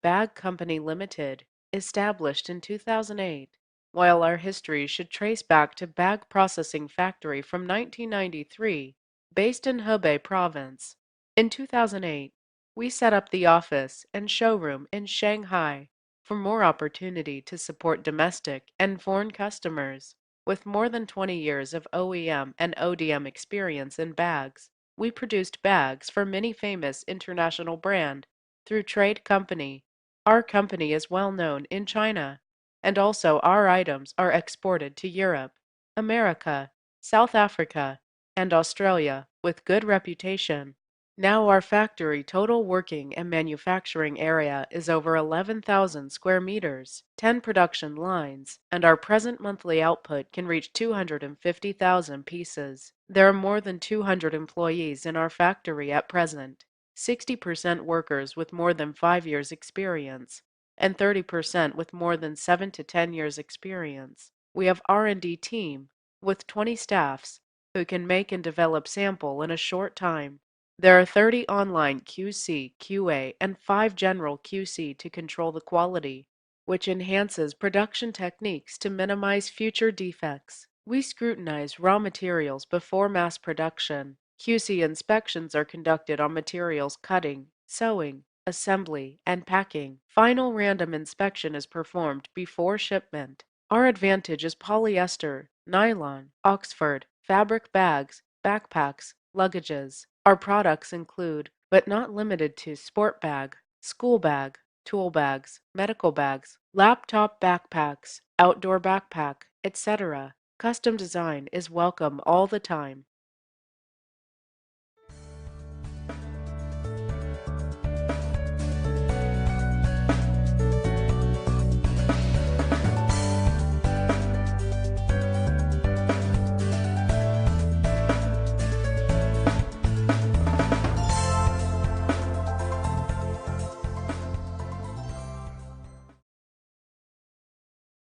Bag Company Limited, established in 2008, while our history should trace back to Bag Processing Factory from 1993, based in Hebei Province. In 2008, we set up the office and showroom in Shanghai for more opportunity to support domestic and foreign customers. With more than 20 years of OEM and ODM experience in bags, we produced bags for many famous international brands through trade company. Our company is well known in China, and also our items are exported to Europe, America, South Africa, and Australia with good reputation. Now our factory total working and manufacturing area is over 11,000 square meters, 10 production lines, and our present monthly output can reach 250,000 pieces. There are more than 200 employees in our factory at present. 60% workers with more than 5 years experience, and 30% with more than 7 to 10 years experience. We have R&D team with 20 staffs who can make and develop sample in a short time. There are 30 online QC, QA, and 5 general QC to control the quality, which enhances production techniques to minimize future defects. We scrutinize raw materials before mass production. QC inspections are conducted on materials cutting, sewing, assembly, and packing. Final random inspection is performed before shipment. Our advantage is polyester, nylon, Oxford, fabric bags, backpacks, luggages. Our products include, but not limited to, sport bag, school bag, tool bags, medical bags, laptop backpacks, outdoor backpack, etc. Custom design is welcome all the time.